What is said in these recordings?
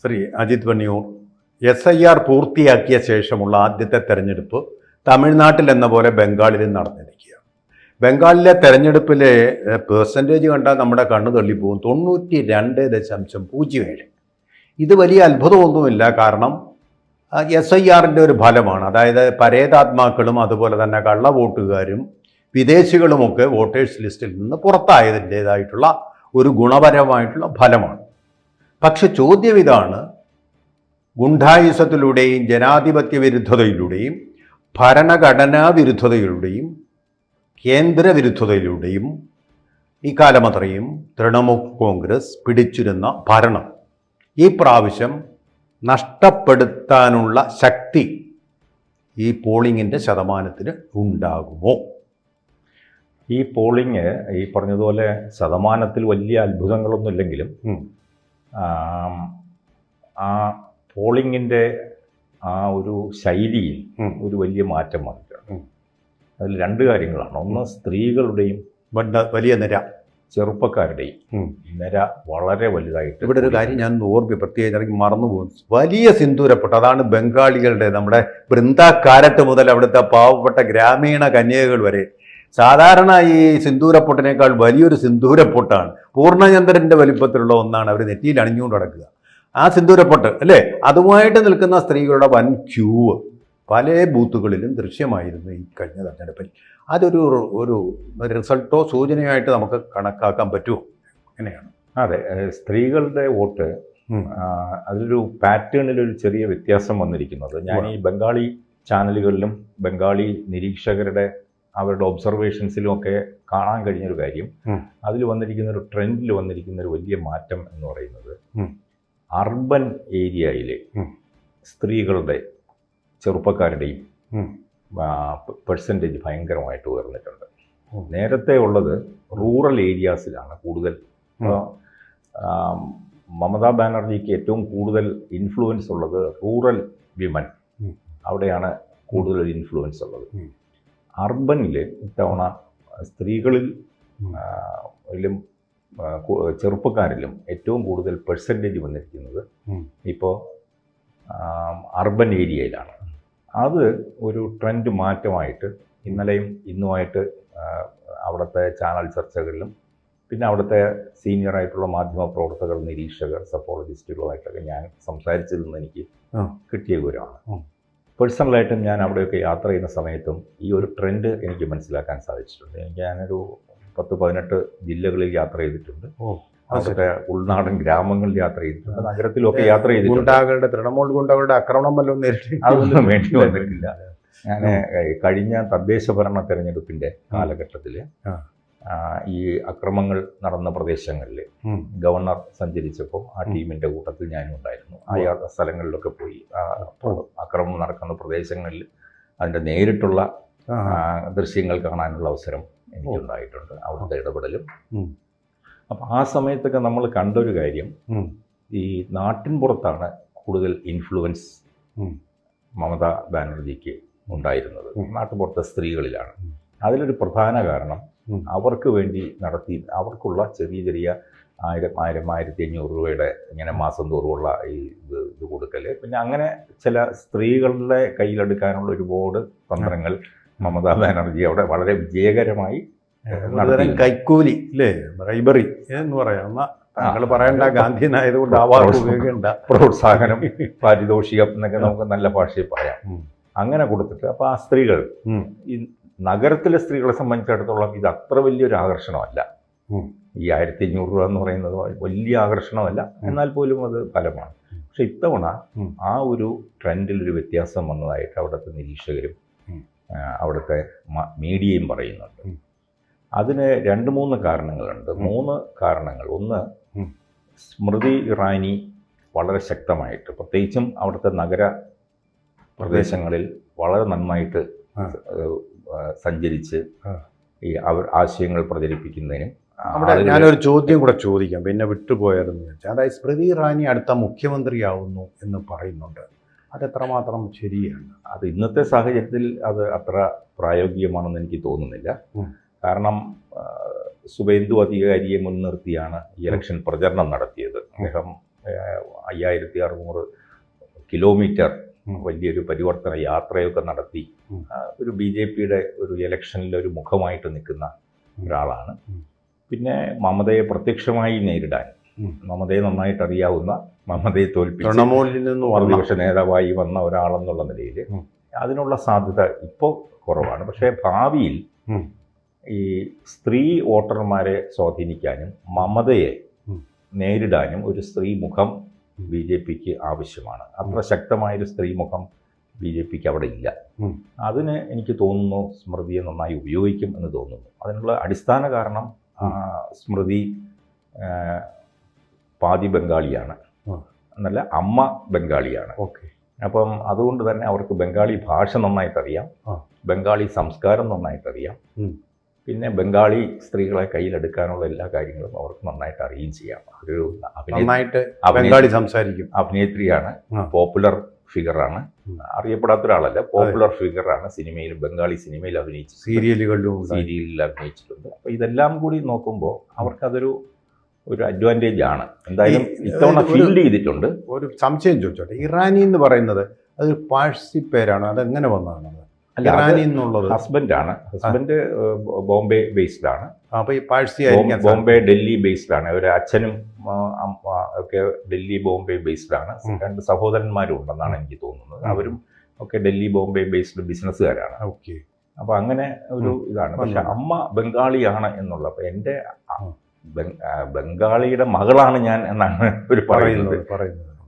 Shri Ajith വണ്ണിയൂർ, SIR പൂർത്തിയാക്കിയ ശേഷമുള്ള ആദ്യത്തെ തെരഞ്ഞെടുപ്പ് തമിഴ്നാട്ടിൽ എന്ന പോലെ ബംഗാളിലും നടന്നിരിക്കുക. ബംഗാളിലെ തെരഞ്ഞെടുപ്പിലെ പെർസെൻറ്റേജ് കണ്ടാൽ നമ്മുടെ കണ്ണു തള്ളിപ്പോകും. 92.07. ഇത് വലിയ അത്ഭുതമൊന്നുമില്ല. കാരണം SIRൻ്റെ ഒരു ഫലമാണ്. അതായത് പരേതാത്മാക്കളും അതുപോലെ തന്നെ കള്ളവോട്ടുകാരും വിദേശികളുമൊക്കെ വോട്ടേഴ്സ് ലിസ്റ്റിൽ നിന്ന് പുറത്തായതിൻ്റേതായിട്ടുള്ള ഒരു ഗുണപരമായിട്ടുള്ള ഫലമാണ്. പക്ഷെ ചോദ്യം ഇതാണ്, ഗുണ്ടായുസത്തിലൂടെയും ജനാധിപത്യ വിരുദ്ധതയിലൂടെയും ഭരണഘടനാ വിരുദ്ധതയിലൂടെയും കേന്ദ്രവിരുദ്ധതയിലൂടെയും ഇക്കാലമത്രയും തൃണമൂൽ കോൺഗ്രസ് പിടിച്ചിരുന്ന ഭരണം ഈ പ്രാവശ്യം നഷ്ടപ്പെടുത്താനുള്ള ശക്തി ഈ പോളിങ്ങിൻ്റെ ശതമാനത്തിന് ഉണ്ടാകുമോ? ഈ പോളിങ് ഈ പറഞ്ഞതുപോലെ ശതമാനത്തിൽ വലിയ അത്ഭുതങ്ങളൊന്നുമില്ലെങ്കിലും ആ പോളിങ്ങിൻ്റെ ആ ഒരു ശൈലിയിൽ ഒരു വലിയ മാറ്റം വന്നിട്ടുണ്ട്. അതിൽ രണ്ട് കാര്യങ്ങളാണ്. ഒന്ന്, സ്ത്രീകളുടെയും വലിയ നിര, ചെറുപ്പക്കാരുടെയും നിര വളരെ വലുതായിട്ട്. ഇവിടെ ഒരു കാര്യം ഞാൻ പ്രത്യേകിച്ച് മറന്നുപോകും. വലിയ സിന്ദൂരപ്പൊട്ട്, അതാണ് ബംഗാളികളുടെ, നമ്മുടെ ബൃന്ദാക്കാരറ്റ് മുതൽ അവിടുത്തെ പാവപ്പെട്ട ഗ്രാമീണ കന്യകകൾ വരെ സാധാരണ ഈ സിന്ദൂരപ്പൊട്ടിനേക്കാൾ വലിയൊരു സിന്ദൂരപ്പൊട്ടാണ്. പൂർണ്ണചന്ദ്രൻ്റെ വലിപ്പത്തിലുള്ള ഒന്നാണ് അവർ നെറ്റിയിൽ അണിഞ്ഞുകൊണ്ട് നടക്കുക. ആ സിന്ദൂരപ്പൊട്ട് അല്ലേ, അതുമായിട്ട് നിൽക്കുന്ന സ്ത്രീകളുടെ വൻ ക്യൂ പല ബൂത്തുകളിലും ദൃശ്യമായിരുന്നു ഈ കഴിഞ്ഞ തെരഞ്ഞെടുപ്പിൽ. അതൊരു ഒരു റിസൾട്ടോ സൂചനയായിട്ട് നമുക്ക് കണക്കാക്കാൻ പറ്റുമോ? എങ്ങനെയാണ്? അതെ, സ്ത്രീകളുടെ വോട്ട് അതിലൊരു പാറ്റേണിലൊരു ചെറിയ വ്യത്യാസം വന്നിരിക്കുന്നത് ഞാൻ ഈ ബംഗാളി ചാനലുകളിലും ബംഗാളി നിരീക്ഷകരുടെ അവരുടെ ഒബ്സർവേഷൻസിലും ഒക്കെ കാണാൻ കഴിഞ്ഞൊരു കാര്യം, അതിൽ വന്നിരിക്കുന്ന ഒരു ട്രെൻഡിൽ വന്നിരിക്കുന്ന ഒരു വലിയ മാറ്റം എന്ന് പറയുന്നത് അർബൻ ഏരിയയിലെ സ്ത്രീകളുടെ ചെറുപ്പക്കാരുടെയും പെർസെൻറ്റേജ് ഭയങ്കരമായിട്ട് ഉയർന്നിട്ടുണ്ട്. നേരത്തെ ഉള്ളത് റൂറൽ ഏരിയാസിലാണ് കൂടുതൽ. മമതാ ബാനർജിക്ക് ഏറ്റവും കൂടുതൽ ഇൻഫ്ലുവൻസ് ഉള്ളത് റൂറൽ വിമൻ, അവിടെയാണ് കൂടുതൽ ഇൻഫ്ലുവൻസ് ഉള്ളത്. അർബനിൽ ഇത്തവണ സ്ത്രീകളിലും ചെറുപ്പക്കാരിലും ഏറ്റവും കൂടുതൽ പെർസെൻറ്റേജ് വന്നിരിക്കുന്നത് ഇപ്പോൾ അർബൻ ഏരിയയിലാണ്. അത് ഒരു ട്രെൻഡ് മാറ്റമായിട്ട് ഇന്നലെയും ഇന്നുമായിട്ട് അവിടുത്തെ ചാനൽ ചർച്ചകളിലും പിന്നെ അവിടുത്തെ സീനിയറായിട്ടുള്ള മാധ്യമ പ്രവർത്തകർ, നിരീക്ഷകർ, സപ്പോളജിസ്റ്റുകളുമായിട്ടൊക്കെ ഞാൻ സംസാരിച്ചതിൽ നിന്ന് എനിക്ക് കിട്ടിയ വിവരമാണ്. പേഴ്സണലായിട്ടും ഞാൻ അവിടെയൊക്കെ യാത്ര ചെയ്യുന്ന സമയത്തും ഈ ഒരു ട്രെൻഡ് എനിക്ക് മനസ്സിലാക്കാൻ സാധിച്ചിട്ടുണ്ട്. ഞാനൊരു 10-18 ജില്ലകളിൽ യാത്ര ചെയ്തിട്ടുണ്ട്. അവിടുത്തെ ഉൾനാടൻ ഗ്രാമങ്ങളിൽ യാത്ര ചെയ്തിട്ടുണ്ട്, നഗരത്തിലൊക്കെ യാത്ര ചെയ്തിട്ടുണ്ട്. തൃണമൂൽ ഗുണ്ടകളുടെ ആക്രമണം വല്ലതും നേരിട്ട് അതൊന്നും വേണ്ടി വന്നിട്ടില്ല. ഞാൻ കഴിഞ്ഞ തദ്ദേശ ഭരണ തെരഞ്ഞെടുപ്പിൻ്റെ കാലഘട്ടത്തിൽ ഈ അക്രമങ്ങൾ നടന്ന പ്രദേശങ്ങളിൽ ഗവർണർ സഞ്ചരിച്ചപ്പോൾ ആ ടീമിൻ്റെ കൂട്ടത്തിൽ ഞാനും ഉണ്ടായിരുന്നു. ആ സ്ഥലങ്ങളിലൊക്കെ പോയി അക്രമം നടക്കുന്ന പ്രദേശങ്ങളിൽ അതിൻ്റെ നേരിട്ടുള്ള ദൃശ്യങ്ങൾ കാണാനുള്ള അവസരം എനിക്കുണ്ടായിട്ടുണ്ട്, അവിടുത്തെ ഇടപെടലും. അപ്പം ആ സമയത്തൊക്കെ നമ്മൾ കണ്ടൊരു കാര്യം, ഈ നാട്ടിൻ പുറത്താണ് കൂടുതൽ ഇൻഫ്ലുവൻസ് മമതാ ബാനർജിക്ക് ഉണ്ടായിരുന്നത്, നാട്ടുപുറത്തെ സ്ത്രീകളിലാണ്. അതിലൊരു പ്രധാന കാരണം അവർക്ക് വേണ്ടി അവർക്കുള്ള ചെറിയ 1000-1500 രൂപയുടെ ഇങ്ങനെ മാസം തോറുമുള്ള ഈ ഇത് കൊടുക്കൽ, പിന്നെ അങ്ങനെ ചില സ്ത്രീകളുടെ കയ്യിലെടുക്കാനുള്ള ഒരുപാട് തന്ത്രങ്ങൾ മമതാ ബാനർജി അവിടെ വളരെ വിജയകരമായി കൈക്കൂലി അല്ലേ, ബ്രൈബറി എന്ന് പറയാം. താങ്കൾ പറയേണ്ട, ഗാന്ധിയനായതുകൊണ്ട് ആ വാക്ക് ഉപയോഗിക്കേണ്ട. പ്രോത്സാഹനം, പാരിതോഷികം എന്നൊക്കെ നമുക്ക് നല്ല ഭാഷയിൽ പറയാം. അങ്ങനെ കൊടുത്തിട്ട് അപ്പോൾ ആ സ്ത്രീകൾ, ഈ നഗരത്തിലെ സ്ത്രീകളെ സംബന്ധിച്ചിടത്തോളം ഇത് അത്ര വലിയൊരു ആകർഷണമല്ല. ഈ 1500 രൂപ എന്ന് പറയുന്നത് വലിയ ആകർഷണമല്ല, എന്നാൽ പോലും അത് ഫലമാണ്. പക്ഷെ ഇത്തവണ ആ ഒരു ട്രെൻഡിലൊരു വ്യത്യാസം വന്നതായിട്ട് അവിടുത്തെ നിരീക്ഷകരും അവിടുത്തെ മീഡിയയും പറയുന്നുണ്ട്. അതിന് 2-3 കാരണങ്ങളുണ്ട്. 3 കാരണങ്ങൾ. ഒന്ന്, സ്മൃതി ഇറാനി വളരെ ശക്തമായിട്ട്, പ്രത്യേകിച്ചും അവിടുത്തെ നഗര പ്രദേശങ്ങളിൽ വളരെ നന്നായിട്ട് സഞ്ചരിച്ച് ഈ ആശയങ്ങൾ പ്രചരിപ്പിക്കുന്നതിനും. ഞാനൊരു ചോദ്യം കൂടെ ചോദിക്കാം, പിന്നെ വിട്ടുപോയതെന്ന് വെച്ചാൽ, അതായത് സ്മൃതി ഇറാനി അടുത്ത മുഖ്യമന്ത്രിയാവുന്നു എന്ന് പറയുന്നുണ്ട്. അതെത്രമാത്രം ശരിയാണ്? അത് ഇന്നത്തെ സാഹചര്യത്തിൽ അത് അത്ര പ്രായോഗികമാണെന്ന് എനിക്ക് തോന്നുന്നില്ല. കാരണം സുവേന്ദു അധികാരിയെ മുൻനിർത്തിയാണ് ഈ ഇലക്ഷൻ പ്രചരണം നടത്തിയത്. അദ്ദേഹം 5600 കിലോമീറ്റർ വലിയൊരു പരിവർത്തന യാത്രയൊക്കെ നടത്തി ഒരു BJPയുടെ ഒരു ഇലക്ഷനിൽ ഒരു മുഖമായിട്ട് നിൽക്കുന്ന ഒരാളാണ്. പിന്നെ മമതയെ പ്രത്യക്ഷമായി നേരിടാൻ, മമതയെ നന്നായിട്ട് അറിയാവുന്ന, മമതയെ തോൽപ്പിച്ച് തൃണമൂലിൽ നിന്ന് പ്രതിപക്ഷ നേതാവായി വന്ന ഒരാളെന്നുള്ള നിലയിൽ അതിനുള്ള സാധ്യത ഇപ്പോൾ കുറവാണ്. പക്ഷേ ഭാവിയിൽ ഈ സ്ത്രീ വോട്ടർമാരെ സ്വാധീനിക്കാനും മമതയെ നേരിടാനും ഒരു സ്ത്രീ മുഖം BJPക്ക് ആവശ്യമാണ്. അത്ര ശക്തമായൊരു സ്ത്രീ മുഖം BJPക്ക് അവിടെ ഇല്ല. അതിന് എനിക്ക് തോന്നുന്നു സ്മൃതിയെ നന്നായി ഉപയോഗിക്കും എന്ന് തോന്നുന്നു. അതിനുള്ള അടിസ്ഥാന കാരണം സ്മൃതി പാതി ബംഗാളിയാണ്, എന്നല്ല അമ്മ ബംഗാളിയാണ്. അപ്പം അതുകൊണ്ട് തന്നെ അവർക്ക് ബംഗാളി ഭാഷ നന്നായിട്ടറിയാം, ബംഗാളി സംസ്കാരം നന്നായിട്ടറിയാം, പിന്നെ ബംഗാളി സ്ത്രീകളെ കയ്യിലെടുക്കാനുള്ള എല്ലാ കാര്യങ്ങളും അവർക്ക് നന്നായിട്ട് അറിയുകയും ചെയ്യാം. ഒരു ബംഗാളി സംസാരിക്കും, അഭിനേത്രിയാണ്, പോപ്പുലർ ഫിഗറാണ്, അറിയപ്പെടാത്ത ഒരാളല്ല, പോപ്പുലർ ഫിഗറാണ്. സിനിമയിൽ, ബംഗാളി സിനിമയിൽ അഭിനയിച്ചു, സീരിയലിൽ അഭിനയിച്ചിട്ടുണ്ട്. അപ്പോൾ ഇതെല്ലാം കൂടി നോക്കുമ്പോൾ അവർക്കതൊരു അഡ്വാൻറ്റേജ് ആണ്. എന്തായാലും ഇത്തവണ ഫീൽഡ് ചെയ്തിട്ടുണ്ട്. ഒരു സംശയം ചോദിച്ചോട്ടെ, ഇറാനി എന്ന് പറയുന്നത് അത് പാഴ്സി പേരാണ്, അതെങ്ങനെ വന്നതാണ്? ഇറാനി എന്നുള്ളത് ഹസ്ബൻഡാണ്. ഹസ്ബൻഡ് ബോംബെ ബേസ്ഡാണ്. അപ്പോൾ ഈ പാഴ്സി ബോംബെ ഡൽഹി ബേസ്ഡാണ്. ഒരു അച്ഛനും ഒക്കെ ഡൽഹി ബോംബെ ബേസ്ഡാണ്. 2 സഹോദരന്മാരും ഉണ്ടെന്നാണ് എനിക്ക് തോന്നുന്നത്. അവരും ഒക്കെ ഡൽഹി ബോംബെ ബേസ്ഡ് ബിസിനസ്സുകാരാണ്. ഓക്കെ. അപ്പോൾ അങ്ങനെ ഒരു ഇതാണ്. പക്ഷെ അമ്മ ബംഗാളിയാണ് എന്നുള്ള, അപ്പോൾ എൻ്റെ ബംഗാളിയുടെ മകളാണ് ഞാൻ എന്നാണ് ഒരു പറയുന്നത്.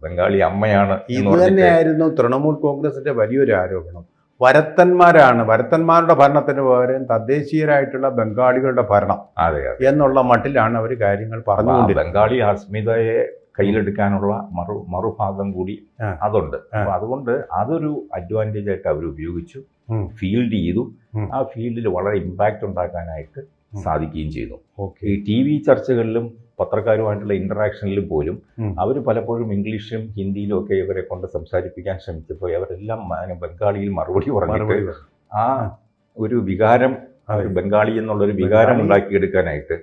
ബംഗാളി അമ്മയാണ്. ഇത് തന്നെയായിരുന്നു തൃണമൂൽ കോൺഗ്രസിന്റെ വലിയൊരു ആരോപണം. വരത്തന്മാരുടെ ഭരണത്തിന് പകരം തദ്ദേശീയരായിട്ടുള്ള ബംഗാളികളുടെ ഭരണം എന്നുള്ള മട്ടിലാണ് അവർ കാര്യങ്ങൾ പറഞ്ഞുകൊണ്ട്. ബംഗാളി അസ്മിതയെ കയ്യിലെടുക്കാനുള്ള മറുഭാഗം കൂടി അതുണ്ട്. അപ്പൊ അതുകൊണ്ട് അതൊരു അഡ്വാൻറ്റേജ് ആയിട്ട് അവർ ഉപയോഗിച്ചു, ഫീൽഡ് ചെയ്തു. ആ ഫീൽഡിൽ വളരെ ഇമ്പാക്റ്റ് ഉണ്ടാക്കാനായിട്ട് സാധിക്കുകയും ചെയ്തു. ഈ TV ചർച്ചകളിലും പത്രക്കാരുമായിട്ടുള്ള ഇന്ററാക്ഷനിലും പോലും അവർ പലപ്പോഴും ഇംഗ്ലീഷിലും ഹിന്ദിയിലും ഒക്കെ ഇവരെ കൊണ്ട് സംസാരിപ്പിക്കാൻ ശ്രമിച്ചപ്പോൾ അവരെല്ലാം ബംഗാളിയിൽ മറുപടി പറഞ്ഞിട്ട് ആ ഒരു വികാരം, ബംഗാളി എന്നുള്ളൊരു വികാരം ഉണ്ടാക്കിയെടുക്കാനായിട്ട്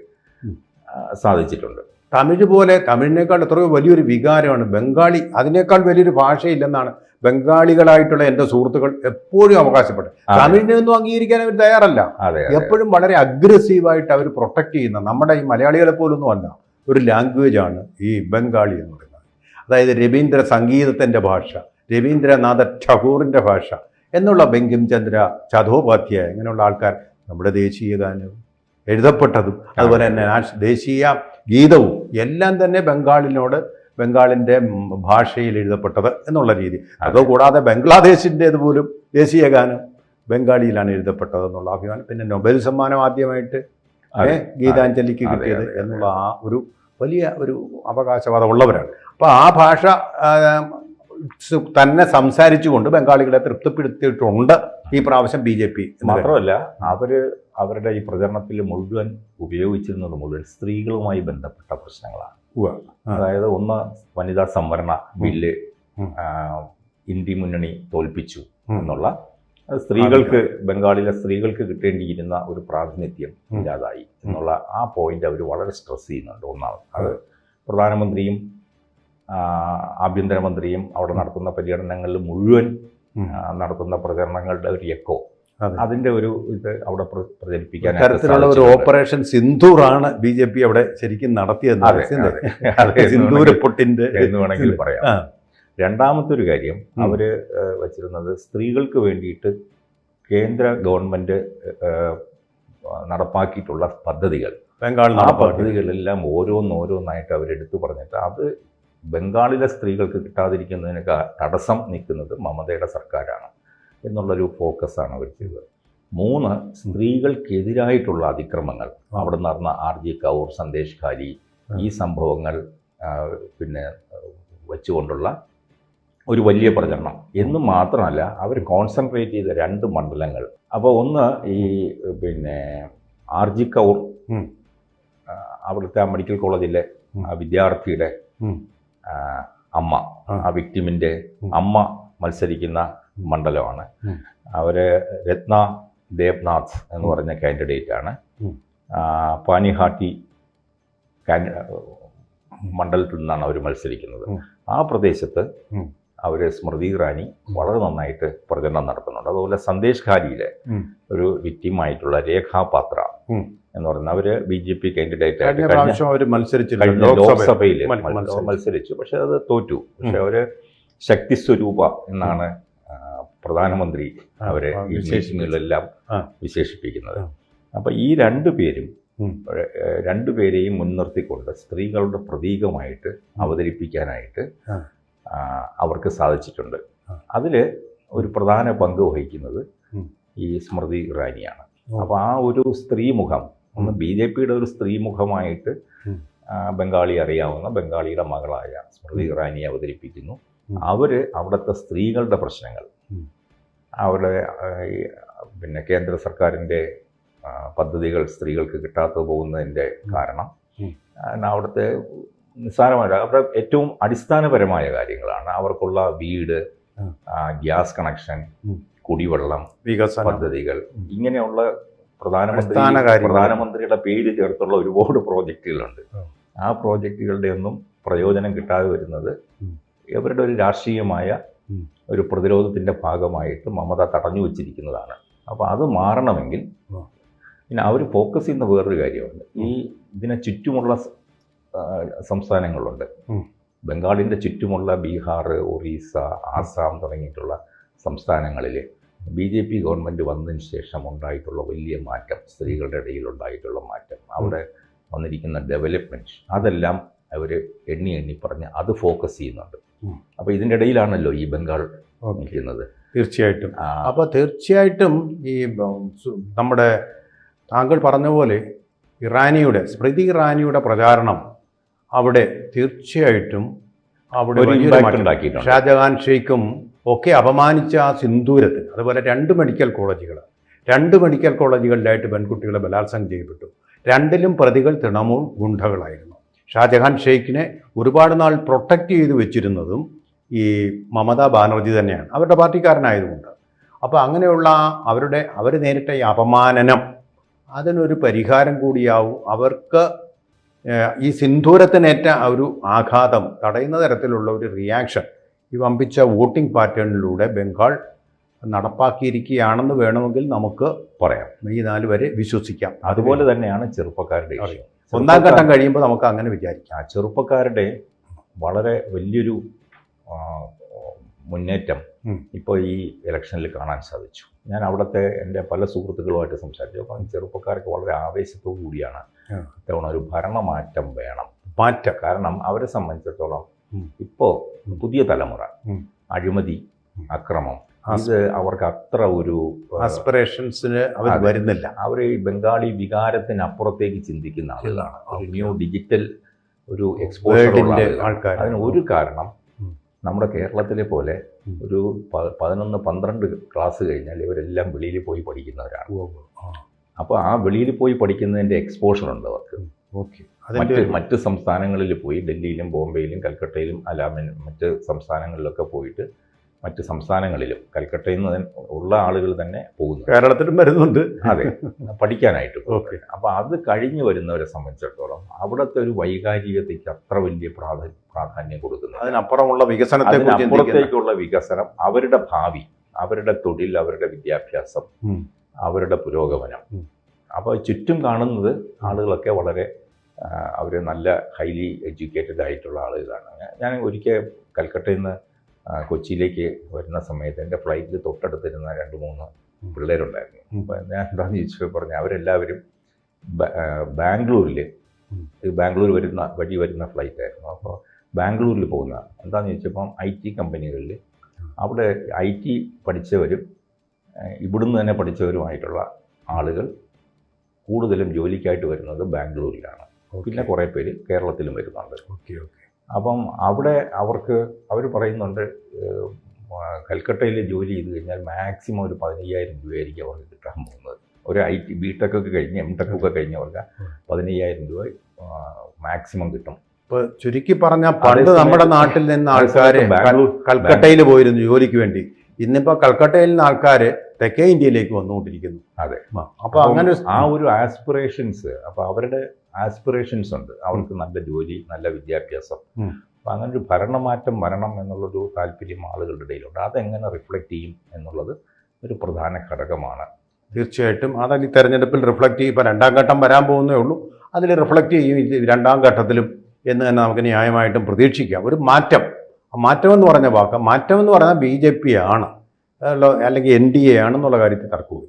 സാധിച്ചിട്ടുണ്ട്. തമിഴിനേക്കാൾ എത്രയോ വലിയൊരു വികാരമാണ് ബംഗാളി. അതിനേക്കാൾ വലിയൊരു ഭാഷയില്ലെന്നാണ് ബംഗാളികളായിട്ടുള്ള എൻ്റെ സുഹൃത്തുക്കൾ എപ്പോഴും അവകാശപ്പെട്ടത്. തമിഴിനെ ഒന്നും അംഗീകരിക്കാൻ അവർ തയ്യാറല്ല. എപ്പോഴും വളരെ അഗ്രസീവായിട്ട് അവർ പ്രൊട്ടക്ട് ചെയ്യുന്ന, നമ്മുടെ ഈ മലയാളികളെ പോലൊന്നും അല്ല, ഒരു ലാംഗ്വേജാണ് ഈ ബംഗാളി എന്ന് പറയുന്നത്. അതായത് രവീന്ദ്ര സംഗീതത്തിൻ്റെ ഭാഷ, രവീന്ദ്രനാഥ ടാഗോറിൻ്റെ ഭാഷ എന്നുള്ള ബങ്കിം ചന്ദ്ര ചതോപാധ്യായ ഇങ്ങനെയുള്ള ആൾക്കാർ നമ്മുടെ ദേശീയ ഗാനവും എഴുതപ്പെട്ടതും അതുപോലെ തന്നെ ദേശീയ ഗീതവും എല്ലാം തന്നെ ബംഗാളിൻ്റെ ഭാഷയിൽ എഴുതപ്പെട്ടത് എന്നുള്ള രീതി. അതുകൂടാതെ ബംഗ്ലാദേശിൻ്റേത് പോലും ദേശീയ ഗാനം ബംഗാളിയിലാണ് എഴുതപ്പെട്ടത് എന്നുള്ള അഭിമാനം. പിന്നെ നൊബേൽ സമ്മാനം ആദ്യമായിട്ട് ഗീതാഞ്ജലിക്ക് കിട്ടിയത് എന്നുള്ള ആ ഒരു വലിയ ഒരു അവകാശവാദം ഉള്ളവരാണ്. അപ്പോൾ ആ ഭാഷ തന്നെ സംസാരിച്ചുകൊണ്ട് ബംഗാളികളെ തൃപ്തിപ്പെടുത്തിയിട്ടുണ്ട് ഈ പ്രാവശ്യം BJP. മാത്രമല്ല അവരുടെ ഈ പ്രചരണത്തിൽ മുഴുവൻ ഉപയോഗിച്ചിരുന്നത് മുഴുവൻ സ്ത്രീകളുമായി ബന്ധപ്പെട്ട പ്രശ്നങ്ങളാണ്. അതായത് ഒന്ന്, വനിതാ സംവരണ ബില്ല് ഇന്ത്യ മുന്നണി തോൽപ്പിച്ചു എന്നുള്ള, സ്ത്രീകൾക്ക്, ബംഗാളിലെ സ്ത്രീകൾക്ക് കിട്ടേണ്ടിയിരുന്ന ഒരു പ്രാതിനിധ്യം ഇല്ലാതായി എന്നുള്ള ആ പോയിന്റ് അവർ വളരെ സ്ട്രെസ് ചെയ്യുന്നുണ്ട്. ഒന്നാമത് അത് പ്രധാനമന്ത്രിയും ആഭ്യന്തരമന്ത്രിയും അവിടെ നടത്തുന്ന പര്യടനങ്ങളിൽ മുഴുവൻ നടത്തുന്ന പ്രചരണങ്ങളുടെ ഒരു എക്കോ, അതിന്റെ ഒരു ഇത് അവിടെ പ്രചരിപ്പിക്കാൻ ഒരു ഓപ്പറേഷൻ സിന്ദൂറാണ് BJP അവിടെ ശരിക്കും നടത്തിയത്. സിന്ദൂരപ്പൊട്ടിന്റെ എന്ന് വേണമെങ്കിൽ പറയാം. രണ്ടാമത്തെ ഒരു കാര്യം അവർ വച്ചിരുന്നത്, സ്ത്രീകൾക്ക് വേണ്ടിയിട്ട് കേന്ദ്ര ഗവൺമെൻറ് നടപ്പാക്കിയിട്ടുള്ള പദ്ധതികൾ, ആ പദ്ധതികളെല്ലാം ഓരോന്നായിട്ട് അവരെടുത്തു പറഞ്ഞിട്ട് അത് ബംഗാളിലെ സ്ത്രീകൾക്ക് കിട്ടാതിരിക്കുന്നതിന് തടസ്സം നിൽക്കുന്നത് മമതയുടെ സർക്കാരാണ് എന്നുള്ളൊരു ഫോക്കസാണ് അവർ ചെയ്തത്. 3, സ്ത്രീകൾക്കെതിരായിട്ടുള്ള അതിക്രമങ്ങൾ, അവിടെ നടന്ന RJ കൗർ, സന്ദേശ് ഖാലി, ഈ സംഭവങ്ങൾ പിന്നെ വെച്ചുകൊണ്ടുള്ള ഒരു വലിയ പ്രചരണം എന്ന് മാത്രമല്ല, അവർ കോൺസെൻട്രേറ്റ് ചെയ്ത 2 മണ്ഡലങ്ങൾ. അപ്പോൾ ഒന്ന് ഈ പിന്നെ RJ കൗർ, അവിടുത്തെ മെഡിക്കൽ കോളേജിലെ വിദ്യാർത്ഥിയുടെ അമ്മ, ആ വിക്ടിമിൻ്റെ അമ്മ മത്സരിക്കുന്ന മണ്ഡലമാണ്. അവർ രത്ന ദേബ്നാഥ് എന്ന് പറഞ്ഞ കാൻഡിഡേറ്റ് ആണ്. പാനിഹാട്ടി മണ്ഡലത്തിൽ നിന്നാണ് അവർ മത്സരിക്കുന്നത്. ആ പ്രദേശത്ത് അവർ സ്മൃതി ഇറാനി വളരെ നന്നായിട്ട് പ്രചരണം നടത്തുന്നുണ്ട്. അതുപോലെ സന്ദേശ് ഖാലിയിലെ ഒരു വിക്ടിമായിട്ടുള്ള രേഖാ പാത്ര എന്ന് പറയുന്നത് അവര് BJP കാൻഡിഡേറ്റ് ആയിട്ട് കഴിഞ്ഞ ലോക്സഭയിൽ മത്സരിച്ചു. പക്ഷെ അത് തോറ്റു. പക്ഷെ അവര് ശക്തി സ്വരൂപ എന്നാണ് പ്രധാനമന്ത്രി അവരെ ഈ മീറ്റിങ്ങുകളിലെല്ലാം വിശേഷിപ്പിക്കുന്നത്. അപ്പൊ ഈ രണ്ടുപേരെയും മുൻനിർത്തിക്കൊണ്ട് സ്ത്രീകളുടെ പ്രതീകമായിട്ട് അവതരിപ്പിക്കാനായിട്ട് അവർക്ക് സാധിച്ചിട്ടുണ്ട്. അതിൽ ഒരു പ്രധാന പങ്ക് വഹിക്കുന്നത് ഈ സ്മൃതി ഇറാനിയാണ്. അപ്പോൾ ആ ഒരു സ്ത്രീമുഖം ഒന്ന് BJPയുടെ ഒരു സ്ത്രീമുഖമായിട്ട് ബംഗാളി അറിയാവുന്ന ബംഗാളിയുടെ മകളായ സ്മൃതി ഇറാനിയെ അവതരിപ്പിക്കുന്നു. അവര് അവിടുത്തെ സ്ത്രീകളുടെ പ്രശ്നങ്ങൾ, അവരുടെ പിന്നെ കേന്ദ്ര സർക്കാരിൻ്റെ പദ്ധതികൾ സ്ത്രീകൾക്ക് കിട്ടാതെ പോകുന്നതിൻ്റെ കാരണം അവിടുത്തെ നിസ്സാരമായ അവരുടെ ഏറ്റവും അടിസ്ഥാനപരമായ കാര്യങ്ങളാണ്. അവർക്കുള്ള വീട്, ഗ്യാസ് കണക്ഷൻ, കുടിവെള്ളം, വികസന പദ്ധതികൾ, ഇങ്ങനെയുള്ള പ്രധാനമന്ത്രിയുടെ പേര് ചേർത്തുള്ള ഒരുപാട് പ്രോജക്റ്റുകളുണ്ട്. ആ പ്രോജക്റ്റുകളുടെ ഒന്നും പ്രയോജനം കിട്ടാതെ വരുന്നത് ഇവരുടെ ഒരു രാഷ്ട്രീയമായ ഒരു പ്രതിരോധത്തിൻ്റെ ഭാഗമായിട്ട് മമത തടഞ്ഞു വച്ചിരിക്കുന്നതാണ്. അപ്പോൾ അത് മാറണമെങ്കിൽ പിന്നെ അവർ ഫോക്കസ് ചെയ്യുന്ന വേറൊരു കാര്യമുണ്ട്. ഇതിനെ ചുറ്റുമുള്ള സംസ്ഥാനങ്ങളുണ്ട്. ബംഗാളിൻ്റെ ചുറ്റുമുള്ള ബീഹാർ, ഒറീസ, ആസാം തുടങ്ങിയിട്ടുള്ള സംസ്ഥാനങ്ങളിൽ BJP ഗവൺമെൻറ് വന്നതിന് ശേഷം ഉണ്ടായിട്ടുള്ള വലിയ മാറ്റം, സ്ത്രീകളുടെ ഇടയിൽ ഉണ്ടായിട്ടുള്ള മാറ്റം, അവിടെ വന്നിരിക്കുന്ന ഡെവലപ്മെൻറ്റ്, അതെല്ലാം അവർ എണ്ണി പറഞ്ഞ് അത് ഫോക്കസ് ചെയ്യുന്നുണ്ട്. അപ്പോൾ ഇതിൻ്റെ ഇടയിലാണല്ലോ ഈ ബംഗാൾ നിൽക്കുന്നത്. തീർച്ചയായിട്ടും. അപ്പോൾ തീർച്ചയായിട്ടും ഈ നമ്മുടെ താങ്കൾ പറഞ്ഞ പോലെ സ്മൃതി ഇറാനിയുടെ പ്രചാരണം അവിടെ തീർച്ചയായിട്ടും അവിടെ ഷാജഹാൻ ഷെയ്ഖും ഒക്കെ അപമാനിച്ച ആ സിന്ദൂരത്തിന്, അതുപോലെ 2 മെഡിക്കൽ കോളേജുകളിലായിട്ട് പെൺകുട്ടികളെ ബലാത്സംഗം ചെയ്യപ്പെട്ടു. 2ലും പ്രതികൾ തൃണമൂൽ ഗുണ്ടകളായിരുന്നു. ഷാജഹാൻ ഷെയ്ഖിനെ ഒരുപാട് നാൾ പ്രൊട്ടക്റ്റ് ചെയ്ത് വെച്ചിരുന്നതും ഈ മമതാ ബാനർജി തന്നെയാണ്, അവരുടെ പാർട്ടിക്കാരനായതുകൊണ്ട്. അപ്പോൾ അങ്ങനെയുള്ള അവർ നേരിട്ട ഈ അപമാനനം, അതിനൊരു പരിഹാരം കൂടിയാവും. അവർക്ക് ഈ സിന്ദൂരത്തിനേറ്റ ഒരു ആഘാതം തടയുന്ന തരത്തിലുള്ള ഒരു റിയാക്ഷൻ ഈ വമ്പിച്ച വോട്ടിംഗ് പാറ്റേണിലൂടെ ബംഗാൾ നടപ്പാക്കിയിരിക്കുകയാണെന്ന് വേണമെങ്കിൽ നമുക്ക് പറയാം. ഈ 4 വരെ വിശ്വസിക്കാം. അതുപോലെ തന്നെയാണ് ചെറുപ്പക്കാരുടെ വിഷയം. 1ാം ഘട്ടം കഴിയുമ്പോൾ നമുക്ക് അങ്ങനെ വിചാരിക്കാം. ചെറുപ്പക്കാരുടെ വളരെ വലിയൊരു മുന്നേറ്റം ഇപ്പോൾ ഈ ഇലക്ഷനിൽ കാണാൻ സാധിച്ചു. ഞാൻ അവിടുത്തെ എൻ്റെ പല സുഹൃത്തുക്കളുമായിട്ട് സംസാരിച്ചു. അപ്പം ചെറുപ്പക്കാർക്ക് വളരെ ആവേശത്തോടു കൂടിയാണ് ഇത്തവണ ഒരു ഭരണമാറ്റം വേണം. കാരണം അവരെ സംബന്ധിച്ചിടത്തോളം ഇപ്പോൾ പുതിയ തലമുറ അഴിമതി, അക്രമം, ഇത് അവർക്ക് അത്ര ഒരു ആസ്പിറേഷൻസിന് അവർ വരുന്നില്ല. അവർ ഈ ബംഗാളി വികാരത്തിനപ്പുറത്തേക്ക് ചിന്തിക്കുന്ന ആളുകളാണ്. ഒരു ന്യൂ ഡിജിറ്റൽ ഒരു എക്സ്പോഷർ ആൾക്കാർ. അതിന് ഒരു കാരണം നമ്മുടെ കേരളത്തിലെ പോലെ ഒരു 11-12 ക്ലാസ് കഴിഞ്ഞാൽ ഇവരെല്ലാം വെളിയിൽ പോയി പഠിക്കുന്നവരാണ്. അപ്പോൾ ആ വെളിയിൽ പോയി പഠിക്കുന്നതിൻ്റെ എക്സ്പോഷർ ഉണ്ട് അവർക്ക്. മറ്റ് സംസ്ഥാനങ്ങളിൽ പോയി ഡൽഹിയിലും ബോംബെയിലും കൽക്കട്ടയിലും മറ്റ് സംസ്ഥാനങ്ങളിലൊക്കെ പോയിട്ട് മറ്റ് സംസ്ഥാനങ്ങളിലും കൽക്കട്ടയിൽ നിന്ന് ഉള്ള ആളുകൾ തന്നെ പോകുന്നു, കേരളത്തിലും വരുന്നുണ്ട്. അതെ, പഠിക്കാനായിട്ട്. അപ്പോൾ അത് കഴിഞ്ഞ് വരുന്നവരെ സംബന്ധിച്ചിടത്തോളം അവിടുത്തെ ഒരു വൈകാരികതയ്ക്ക് അത്ര വലിയ പ്രാധാന്യം കൊടുക്കുന്നത്, അതിനപ്പുറത്തേക്കുള്ള വികസനം, അവരുടെ ഭാവി, അവരുടെ തൊഴിൽ, അവരുടെ വിദ്യാഭ്യാസം, അവരുടെ പുരോഗമനം. അപ്പോൾ ചുറ്റും കാണുന്നത് ആളുകളൊക്കെ വളരെ അവർ നല്ല ഹൈലി എഡ്യൂക്കേറ്റഡ് ആയിട്ടുള്ള ആളുകളാണ്. ഞാൻ ഒരിക്കൽ കൽക്കട്ടയിൽ നിന്ന് കൊച്ചിയിലേക്ക് വരുന്ന സമയത്ത് എൻ്റെ ഫ്ലൈറ്റിൽ തൊട്ടടുത്തിരുന്ന 2-3 പിള്ളേരുണ്ടായിരുന്നു. അപ്പോൾ ഞാൻ എന്താണെന്ന് ചോദിച്ചപ്പോൾ പറഞ്ഞു അവരെല്ലാവരും ബാംഗ്ലൂരിൽ വരുന്ന ഫ്ലൈറ്റായിരുന്നു. അപ്പോൾ ബാംഗ്ലൂരിൽ പോകുന്ന എന്താണെന്ന് ചോദിച്ചപ്പം IT കമ്പനികളിൽ അവിടെ IT പഠിച്ചവരും ഇവിടുന്ന് തന്നെ പഠിച്ചവരുമായിട്ടുള്ള ആളുകൾ കൂടുതലും ജോലിക്കായിട്ട് വരുന്നത് ബാംഗ്ലൂരിലാണ്. പിന്നെ കുറേ പേര് കേരളത്തിലും വരുന്നുണ്ട്. അപ്പം അവിടെ അവർ പറയുന്നുണ്ട് കൽക്കട്ടയിൽ ജോലി ചെയ്ത് കഴിഞ്ഞാൽ മാക്സിമം ഒരു 15,000 രൂപയായിരിക്കും അവർക്ക് കിട്ടാൻ പോകുന്നത്. ഒരു IT BTech ഒക്കെ കഴിഞ്ഞ് MTech ഒക്കെ കഴിഞ്ഞവർക്ക് 15,000 രൂപ മാക്സിമം കിട്ടും. ഇപ്പോൾ ചുരുക്കി പറഞ്ഞാൽ പണ്ട് നമ്മുടെ നാട്ടിൽ നിന്ന് ആൾക്കാർ കൽക്കട്ടയിൽ പോയിരുന്നു ജോലിക്ക് വേണ്ടി. ഇന്നിപ്പോൾ കൽക്കട്ടയിൽ നിന്ന് ആൾക്കാർ തെക്കേ ഇന്ത്യയിലേക്ക് വന്നുകൊണ്ടിരിക്കുന്നു. അതെ. അപ്പോൾ അങ്ങനെ ആ ഒരു ആസ്പിറേഷൻസ്, അപ്പോൾ അവരുടെ ആസ്പിറേഷൻസ് ഉണ്ട്, അവർക്ക് നല്ല ജോലി, നല്ല വിദ്യാഭ്യാസം. ഉം. അപ്പം അങ്ങനെ ഒരു ഭരണമാറ്റം വരണം എന്നുള്ളൊരു താല്പര്യം ആളുകളുടെ ഇടയിലുണ്ട്. അതെങ്ങനെ റിഫ്ലക്റ്റ് ചെയ്യും എന്നുള്ളത് ഒരു പ്രധാന ഘടകമാണ്. തീർച്ചയായിട്ടും അതാണ് ഈ തെരഞ്ഞെടുപ്പിൽ റിഫ്ലക്റ്റ് ചെയ്യും. ഇപ്പോൾ രണ്ടാം ഘട്ടം വരാൻ പോകുന്നേ ഉള്ളൂ, അതിൽ റിഫ്ലക്റ്റ് ചെയ്യും ഇത് രണ്ടാം ഘട്ടത്തിലും എന്ന് തന്നെ നമുക്ക് ന്യായമായിട്ടും പ്രതീക്ഷിക്കാം. ഒരു മാറ്റം, മാറ്റം എന്ന് പറഞ്ഞ വാക്ക്, മാറ്റം എന്ന് പറഞ്ഞാൽ BJP ആണ് അല്ലെങ്കിൽ NDA ആണെന്നുള്ള കാര്യത്തിൽ തർക്കമില്ല.